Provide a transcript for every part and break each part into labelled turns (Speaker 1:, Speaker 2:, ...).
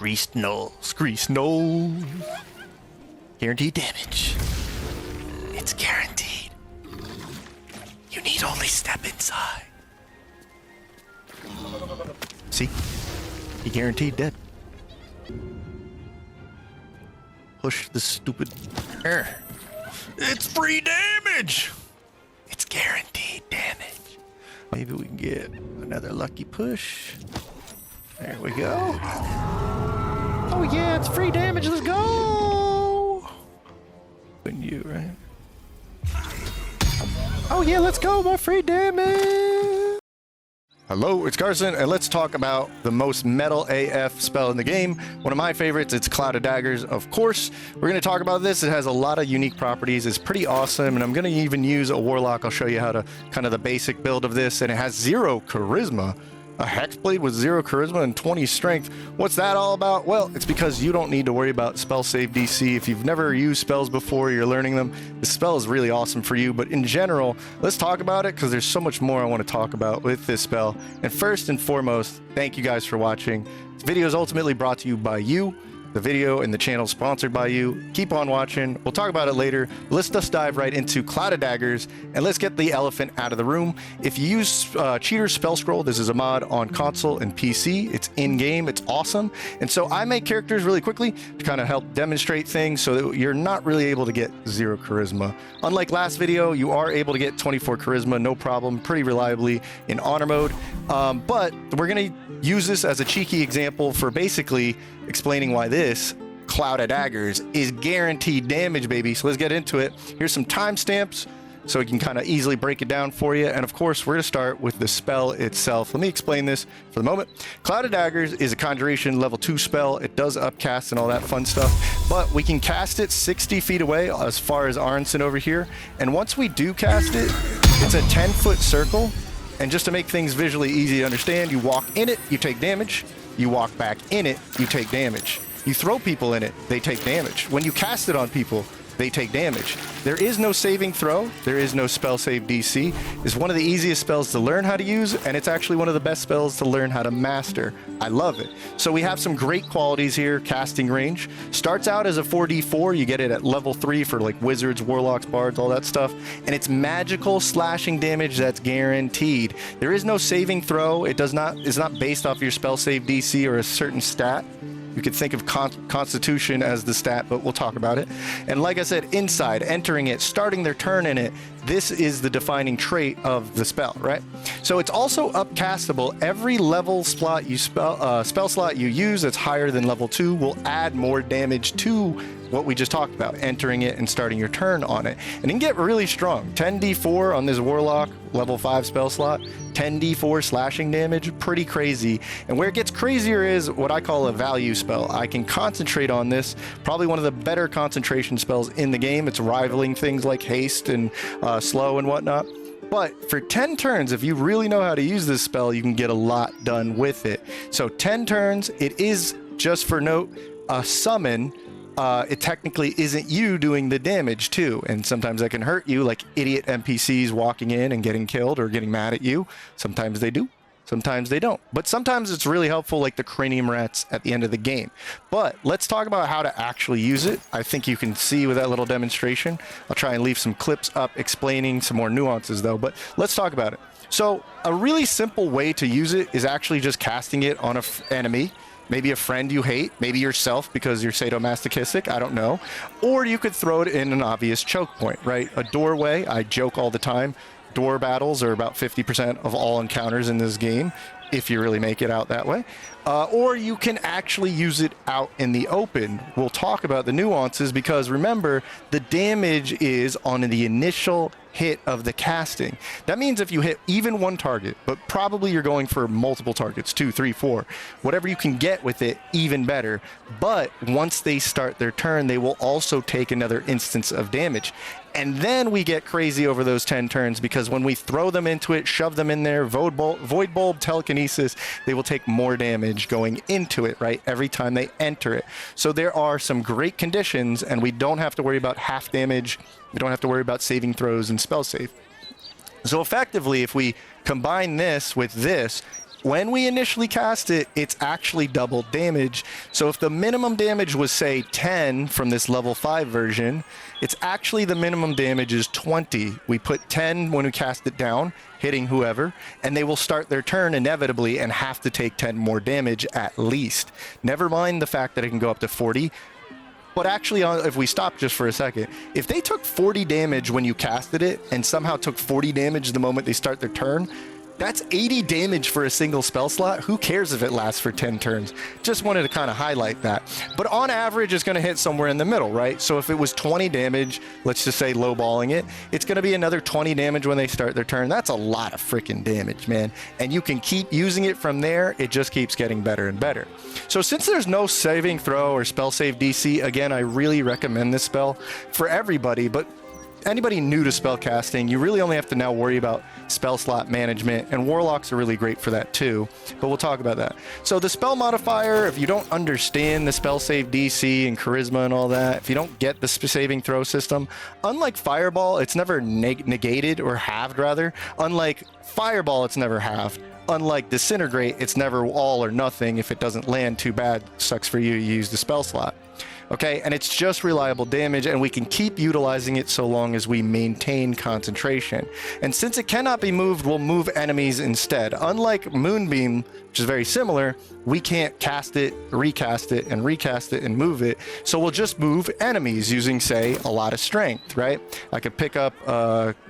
Speaker 1: Greased nose. Greased nose. Guaranteed damage. It's guaranteed. You need only step inside. See? He guaranteed dead. Push the stupid... It's free damage! It's guaranteed damage. Maybe we can get another lucky push. There we go. Oh yeah, it's free damage, let's go! And you, right? Oh yeah, let's go, more free damage! Hello, it's Carson, and let's talk about the most metal AF spell in the game. One of my favorites, it's Cloud Daggers, of course. We're going to talk about this. It has a lot of unique properties. It's pretty awesome, and I'm going to even use a Warlock. I'll show you how to kind of the basic build of this, and it has 0 charisma. A Hexblade with 0 charisma and 20 strength. What's that all about? Well, it's because you don't need to worry about spell save DC. If you've never used spells before, you're learning them, this spell is really awesome for you. But in general, let's talk about it because there's so much more I want to talk about with this spell. And first and foremost, thank you guys for watching. This video is ultimately brought to you by you. The video and the channel is sponsored by you. Keep on watching. We'll talk about it later. Let's just dive right into Cloud Daggers, and let's get the elephant out of the room. If you use Cheater's Spell Scroll, this is a mod on console and PC. It's in-game. It's awesome. And so I make characters really quickly to kind of help demonstrate things so that you're not really able to get 0 charisma. Unlike last video, you are able to get 24 charisma, no problem, pretty reliably in honor mode. But we're going to use this as a cheeky example for basically explaining why this Cloud of Daggers is guaranteed damage, baby. So let's get into it. Here's some timestamps so we can kind of easily break it down for you. And of course, we're going to start with the spell itself. Let me explain this for the moment. Cloud of Daggers is a conjuration level 2 spell. It does upcast and all that fun stuff, but we can cast it 60 feet away as far as Arnson over here. And once we do cast it, it's a 10-foot circle. And just to make things visually easy to understand, you walk in it, you take damage. You walk back in it, you take damage. You throw people in it, they take damage. When you cast it on people, they take damage. There is no saving throw. There is no spell save DC. It's one of the easiest spells to learn how to use, and it's actually one of the best spells to learn how to master. I love it. So we have some great qualities here. Casting range starts out as a 4d4. You get it at level 3 for like wizards, warlocks, bards, all that stuff. And it's magical slashing damage that's guaranteed. There is no saving throw. It's not based off your spell save DC or a certain stat. You could think of Constitution as the stat, but we'll talk about it. And like I said, inside, entering it, starting their turn in it, this is the defining trait of the spell, right? So it's also upcastable. Every level slot you spell slot you use that's higher than level 2 will add more damage to what we just talked about, entering it and starting your turn on it. And it can get really strong. 10d4 on this Warlock, level 5 spell slot, 10d4 slashing damage, pretty crazy. And where it gets crazier is what I call a value spell. I can concentrate on this, probably one of the better concentration spells in the game. It's rivaling things like haste and slow and whatnot. But for 10 turns, if you really know how to use this spell, you can get a lot done with it. So 10 turns, it is, just for note, a summon. It technically isn't you doing the damage too, and sometimes that can hurt you, like idiot NPCs walking in and getting killed or getting mad at you. Sometimes they do, sometimes they don't, but sometimes it's really helpful, like the cranium rats at the end of the game. But let's talk about how to actually use it. I think you can see with that little demonstration. I'll try and leave some clips up explaining some more nuances though, but let's talk about it. So a really simple way to use it is actually just casting it on an enemy. Maybe a friend you hate, maybe yourself because you're sadomasochistic, I don't know. Or you could throw it in an obvious choke point, right? A doorway, I joke all the time, door battles are about 50% of all encounters in this game, if you really make it out that way. Or you can actually use it out in the open. We'll talk about the nuances because remember, the damage is on the initial hit of the casting. That means if you hit even one target, but probably you're going for multiple targets, 2, 3, 4, whatever you can get with it, even better. But once they start their turn, they will also take another instance of damage. And then we get crazy over those 10 turns because when we throw them into it, shove them in there, Void Bulb, Telekinesis, they will take more damage going into it, right? Every time they enter it. So there are some great conditions and we don't have to worry about half damage. We don't have to worry about saving throws and spell save. So effectively, if we combine this with this, when we initially cast it, it's actually double damage. So if the minimum damage was, say, 10 from this level 5 version, it's actually the minimum damage is 20. We put 10 when we cast it down, hitting whoever, and they will start their turn inevitably and have to take 10 more damage at least. Never mind the fact that it can go up to 40. But actually, if we stop just for a second, if they took 40 damage when you casted it and somehow took 40 damage the moment they start their turn, that's 80 damage for a single spell slot. Who cares if it lasts for 10 turns? Just wanted to kind of highlight that. But on average, it's going to hit somewhere in the middle, right? So if it was 20 damage, let's just say lowballing it, it's going to be another 20 damage when they start their turn. That's a lot of freaking damage, man. And you can keep using it from there. It just keeps getting better and better. So since there's no saving throw or spell save DC, again, I really recommend this spell for everybody, but anybody new to spell casting, you really only have to now worry about spell slot management, and warlocks are really great for that too, but we'll talk about that. So the spell modifier, if you don't understand the spell save DC and charisma and all that, if you don't get the saving throw system, unlike fireball, it's never negated or halved rather. Unlike fireball, it's never halved. Unlike disintegrate, it's never all or nothing. If it doesn't land, too bad, sucks for you, you use the spell slot. Okay, and it's just reliable damage, and we can keep utilizing it so long as we maintain concentration. And since it cannot be moved, we'll move enemies instead. Unlike Moonbeam, which is very similar, we can't cast it, recast it, and recast it and move it. So we'll just move enemies using, say, a lot of strength, right? I could pick up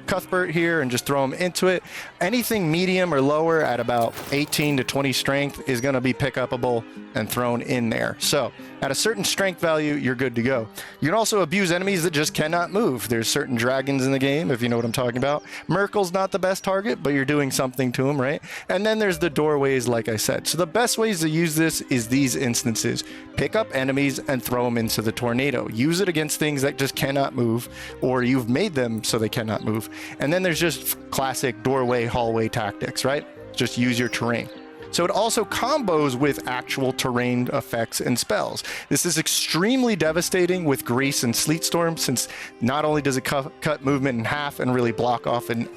Speaker 1: Cuthbert here and just throw him into it. Anything medium or lower at about 18 to 20 strength is going to be pick upable and thrown in there. So at a certain strength value, you're good to go. You can also abuse enemies that just cannot move. There's certain dragons in the game, if you know what I'm talking about. Merkel's not the best target, but you're doing something to him, right? And then there's the doorways, like I said. So the best ways to use this is these instances. Pick up enemies and throw them into the tornado. Use it against things that just cannot move, or you've made them so they cannot move. And then there's just classic doorway, hallway tactics, right? Just use your terrain. So it also combos with actual terrain effects and spells. This is extremely devastating with Grease and Sleet Storm, since not only does it cut movement in half and really block off an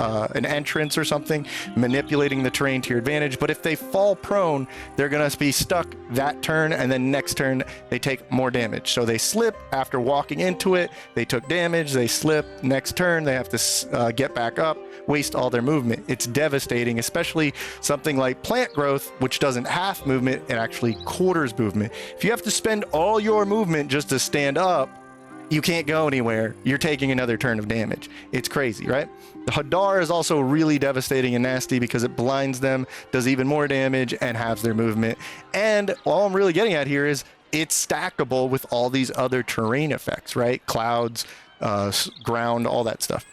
Speaker 1: entrance or something, manipulating the terrain to your advantage, but if they fall prone, they're going to be stuck that turn, and then next turn they take more damage. So they slip after walking into it, they took damage, they slip, next turn they have to get back up, waste all their movement. It's devastating, especially something like Plant Growth, which doesn't half movement, it actually quarters movement. If you have to spend all your movement just to stand up, you can't go anywhere. You're taking another turn of damage. It's crazy, right? The Hadar is also really devastating and nasty because it blinds them, does even more damage, and halves their movement. And all I'm really getting at here is it's stackable with all these other terrain effects, right? Clouds, ground, all that stuff.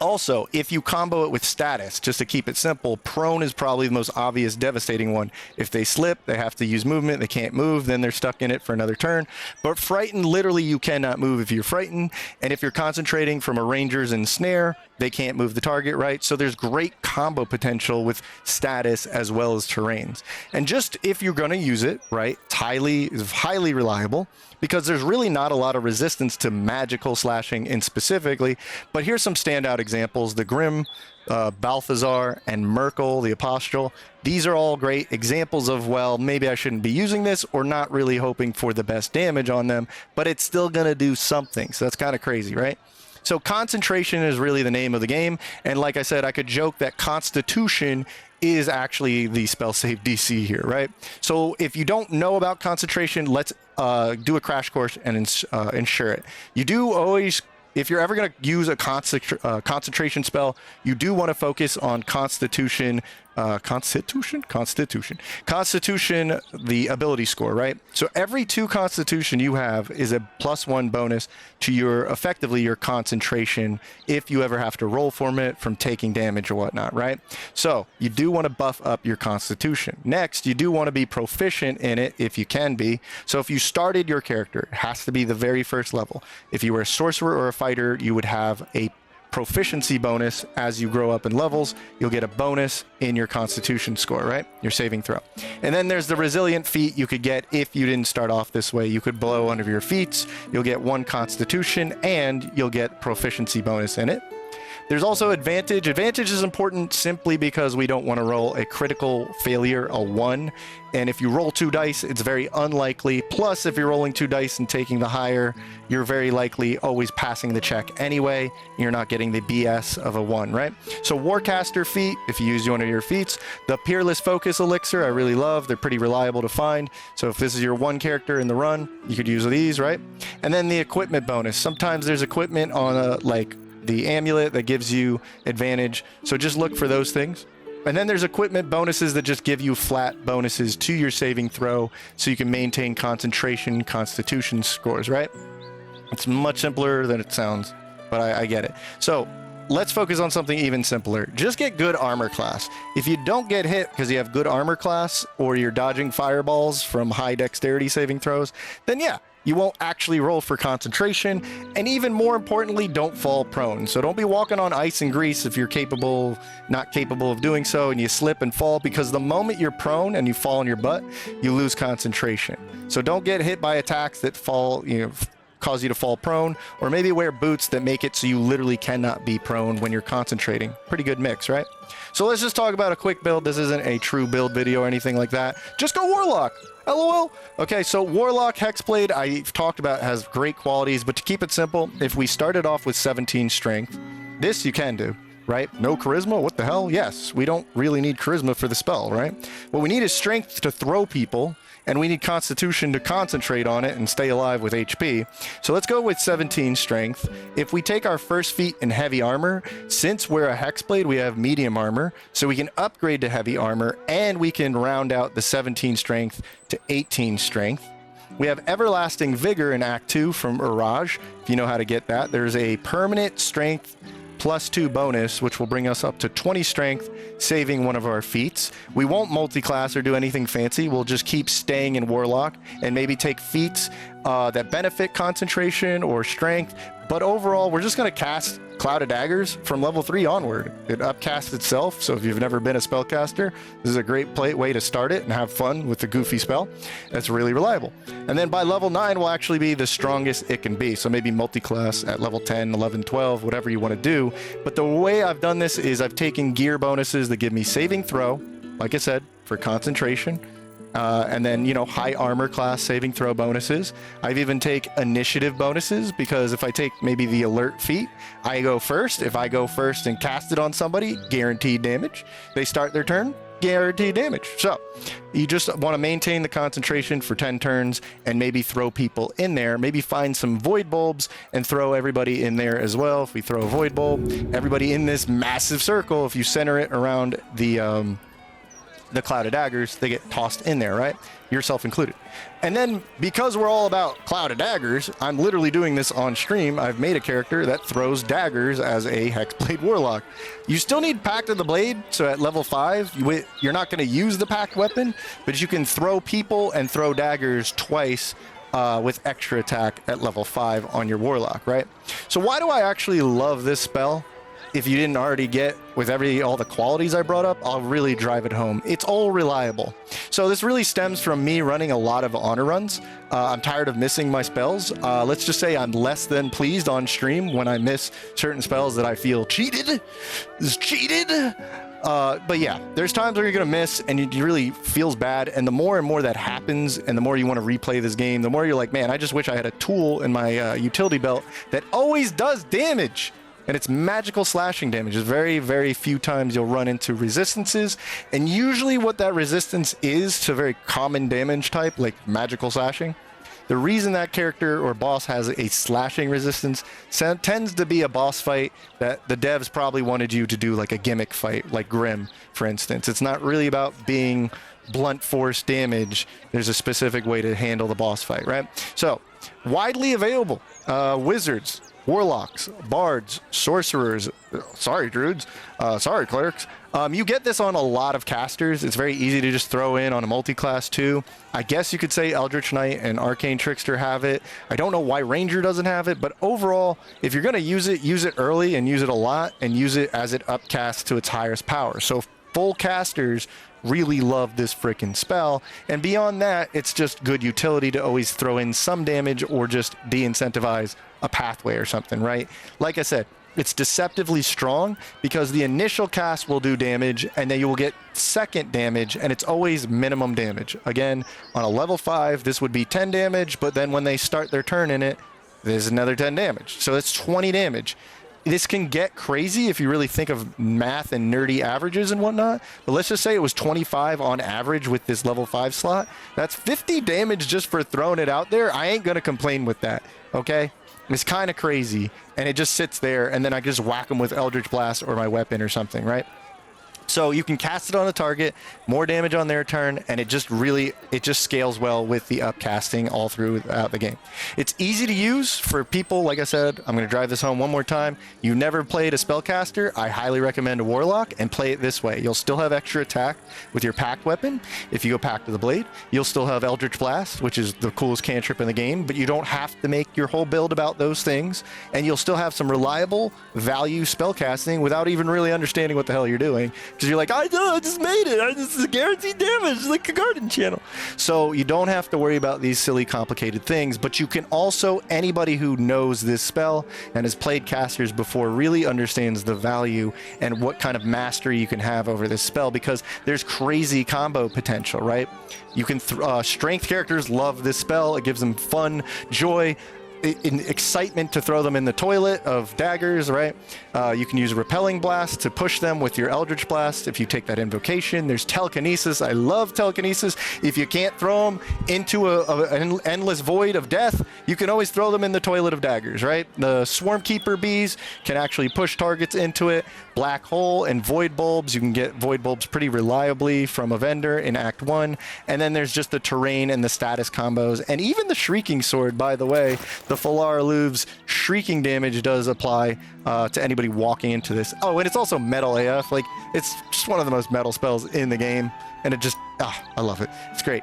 Speaker 1: Also, if you combo it with status, just to keep it simple, prone is probably the most obvious devastating one. If they slip, they have to use movement, they can't move, then they're stuck in it for another turn. But frightened, literally you cannot move if you're frightened. And if you're concentrating from a ranger's ensnare, they can't move the target, right? So there's great combo potential with status as well as terrains. And just if you're going to use it, right, it's highly reliable, because there's really not a lot of resistance to magical slashing in specifically. But here's some standout examples. The Grim, Balthazar, and Merkel, the Apostle. These are all great examples of, well, maybe I shouldn't be using this, or not really hoping for the best damage on them, but it's still going to do something. So that's kind of crazy, right? So concentration is really the name of the game. And like I said, I could joke that Constitution is actually the spell save DC here, right? So if you don't know about concentration, let's do a crash course and ensure it. You do always, if you're ever going to use a concentration spell, you do want to focus on Constitution, the ability score, right? So every 2 Constitution you have is a +1 bonus to effectively your concentration if you ever have to roll from it from taking damage or whatnot, right? So you do want to buff up your Constitution. Next, you do want to be proficient in it if you can be. So if you started your character, it has to be the very first level. If you were a sorcerer or a fighter, you would have a proficiency bonus. As you grow up in levels, you'll get a bonus in your Constitution score, right? Your saving throw. And then there's the resilient feat you could get if you didn't start off this way. You could blow one of your feats, you'll get 1 Constitution, and you'll get proficiency bonus in it. There's also advantage. Advantage is important simply because we don't want to roll a critical failure, a 1. And if you roll 2 dice, it's very unlikely. Plus, if you're rolling 2 dice and taking the higher, you're very likely always passing the check anyway. You're not getting the BS of a 1, right? So Warcaster feat, if you use one of your feats. The Peerless Focus Elixir, I really love. They're pretty reliable to find. So if this is your 1 character in the run, you could use these, right? And then the equipment bonus. Sometimes there's equipment on like the amulet that gives you advantage. So just look for those things. And then there's equipment bonuses that just give you flat bonuses to your saving throw so you can maintain concentration, constitution scores, right? It's much simpler than it sounds, but I get it. So let's focus on something even simpler. Just get good armor class. If you don't get hit because you have good armor class or you're dodging fireballs from high dexterity saving throws, then yeah, you won't actually roll for concentration, and even more importantly, don't fall prone. So don't be walking on ice and grease if you're not capable of doing so, and you slip and fall, because the moment you're prone and you fall on your butt, you lose concentration. So don't get hit by attacks that cause you to fall prone, or maybe wear boots that make it so you literally cannot be prone when you're concentrating. Pretty good mix, right? So let's just talk about a quick build. This isn't a true build video or anything like that. Just go Warlock. LOL. Okay, so Warlock Hexblade, I've talked about, has great qualities, but to keep it simple, if we started off with 17 strength, this you can do, right? No charisma? What the hell? Yes, we don't really need charisma for the spell, right? What we need is strength to throw people, and we need constitution to concentrate on it and stay alive with HP. So let's go with 17 strength. If we take our first feat in heavy armor, since we're a hexblade, we have medium armor, so we can upgrade to heavy armor, and we can round out the 17 strength to 18 strength. We have everlasting vigor in Act 2 from Uraj, if you know how to get that. There's a permanent strength +2 bonus, which will bring us up to 20 strength, saving one of our feats. We won't multi-class or do anything fancy. We'll just keep staying in Warlock and maybe take feats that benefit concentration or strength. But overall, we're just going to cast Cloud of Daggers from level 3 onward. It upcasts itself, so if you've never been a spellcaster, this is a great way to start it and have fun with the goofy spell. That's really reliable. And then by level 9 will actually be the strongest it can be, so maybe multi-class at level 10, 11, 12, whatever you want to do. But the way I've done this is I've taken gear bonuses that give me saving throw, like I said, for concentration, and then, high armor class saving throw bonuses. I've even take initiative bonuses, because if I take maybe the alert feat, I go first. If I go first and cast it on somebody, guaranteed damage. They start their turn, guaranteed damage. So you just want to maintain the concentration for 10 turns and maybe throw people in there. Maybe find some void bulbs and throw everybody in there as well. If we throw a void bulb, everybody in this massive circle, if you center it around the Cloud of Daggers, they get tossed in there, right? Yourself included. And then, because we're all about Cloud of Daggers, I'm literally doing this on stream. I've made a character that throws daggers as a Hexblade Warlock. You still need Pact of the Blade, so at level 5, you're not going to use the Pact weapon, but you can throw people and throw daggers twice with extra attack at level 5 on your Warlock, right? So why do I actually love this spell? If you didn't already get with all the qualities I brought up, I'll really drive it home. It's all reliable. So this really stems from me running a lot of honor runs. I'm tired of missing my spells. Let's just say I'm less than pleased on stream when I miss certain spells that I feel cheated. This is cheated. But yeah, there's times where you're going to miss and it really feels bad. And the more and more that happens and the more you want to replay this game, the more you're like, man, I just wish I had a tool in my utility belt that always does damage. And it's magical slashing damage. It's very, very few times you'll run into resistances. And usually what that resistance is to very common damage type, like magical slashing, the reason that character or boss has a slashing resistance tends to be a boss fight that the devs probably wanted you to do, like a gimmick fight, like Grim, for instance. It's not really about being blunt force damage. There's a specific way to handle the boss fight, right? So, widely available. Wizards, warlocks, bards, sorcerers, sorry druids, sorry clerics. You get this on a lot of casters. It's very easy to just throw in on a multi-class too. I guess you could say Eldritch Knight and Arcane Trickster have it. I don't know why Ranger doesn't have it, but overall, if you're going to use it early and use it a lot and use it as it upcasts to its highest power. So full casters really love this freaking spell, and beyond that, it's just good utility to always throw in some damage or just de-incentivize a pathway or something, right? Like I said, it's deceptively strong because the initial cast will do damage and then you will get second damage, and it's always minimum damage. Again, on a level 5, this would be 10 damage, but then when they start their turn in it, there's another 10 damage. So it's 20 damage. This can get crazy if you really think of math and nerdy averages and whatnot, but let's just say it was 25 on average with this level 5 slot. That's 50 damage just for throwing it out there. I ain't gonna complain with that, okay? It's kind of crazy, and it just sits there, and then I just whack them with Eldritch Blast or my weapon or something, right? So you can cast it on a target, more damage on their turn, and it just scales well with the upcasting all throughout the game. It's easy to use for people, like I said, I'm going to drive this home one more time. You've never played a spellcaster, I highly recommend a Warlock, and play it this way. You'll still have extra attack with your packed weapon. If you go Pact of the Blade, you'll still have Eldritch Blast, which is the coolest cantrip in the game, but you don't have to make your whole build about those things, and you'll still have some reliable value spellcasting without even really understanding what the hell you're doing. Because you're like, I just made it. This is a guaranteed damage, like a garden channel. So you don't have to worry about these silly, complicated things, but you can also, anybody who knows this spell and has played casters before really understands the value and what kind of mastery you can have over this spell, because there's crazy combo potential, right? You can, strength characters love this spell. It gives them fun, joy, excitement to throw them in the toilet of daggers, right? You can use a repelling blast to push them with your Eldritch Blast if you take that invocation. There's telekinesis. I love telekinesis. If you can't throw them into an endless void of death, you can always throw them in the toilet of daggers, right? The Swarm Keeper bees can actually push targets into it. Black Hole and Void Bulbs, you can get Void Bulbs pretty reliably from a vendor in Act 1. And then there's just the terrain and the status combos, and even the Shrieking Sword, by the way. The Falar Louv's shrieking damage does apply to anybody walking into this. Oh, and it's also metal AF. Like, it's just one of the most metal spells in the game, and it just, I love it. It's great.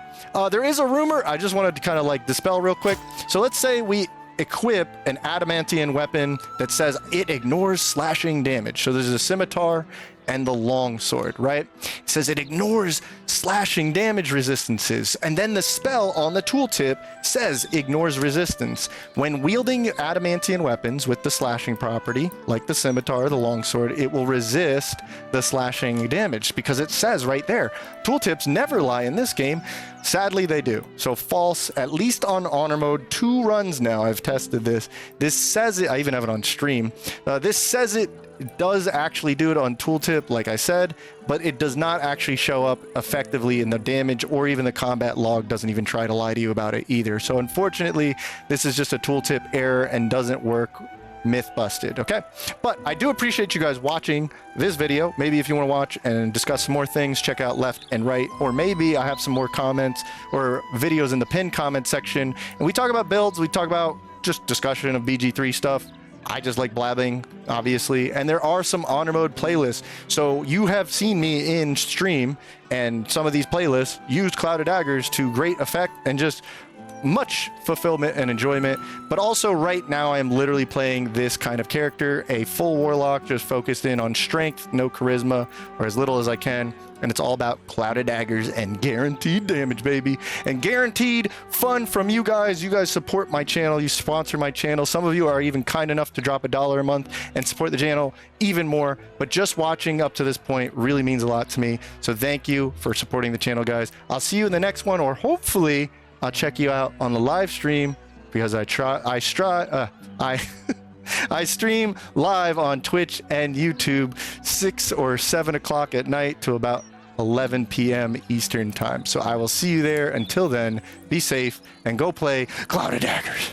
Speaker 1: There is a rumor I just wanted to kind of like dispel real quick. So let's say we equip an adamantian weapon that says it ignores slashing damage. So there's a scimitar and the longsword, right? It says it ignores slashing damage resistances, and then the spell on the tooltip says ignores resistance. When wielding adamantian weapons with the slashing property, like the scimitar, the longsword, it will resist the slashing damage because it says right there. Tooltips never lie in this game. Sadly, they do. So false, at least on honor mode, 2 runs now. I've tested this. This says it. I even have it on stream. This says it does actually do it on tooltip, like I said, but it does not actually show up effectively in the damage, or even the combat log doesn't even try to lie to you about it either. So unfortunately, this is just a tooltip error and doesn't work. Myth busted, okay? But I do appreciate you guys watching this video. Maybe if you want to watch and discuss some more things, check out left and right, or maybe I have some more comments or videos in the pinned comment section, and we talk about builds, we talk about just discussion of BG3 stuff. I just like blabbing, obviously, and there are some honor mode playlists. So you have seen me in stream, and some of these playlists use Clouded Daggers to great effect and just much fulfillment and enjoyment. But also right now I am literally playing this kind of character, a full warlock, just focused in on strength, no charisma, or as little as I can, and it's all about Clouded Daggers and guaranteed damage, baby, and guaranteed fun from you guys. You guys support my channel, you sponsor my channel. Some of you are even kind enough to drop $1 a month and support the channel even more, but just watching up to this point really means a lot to me. So thank you for supporting the channel, guys. I'll see you in the next one, or hopefully I'll check you out on the live stream, because I stream live on Twitch and YouTube 6 or 7 o'clock at night to about 11 p.m. Eastern time. So I will see you there. Until then, be safe and go play Clouded Daggers.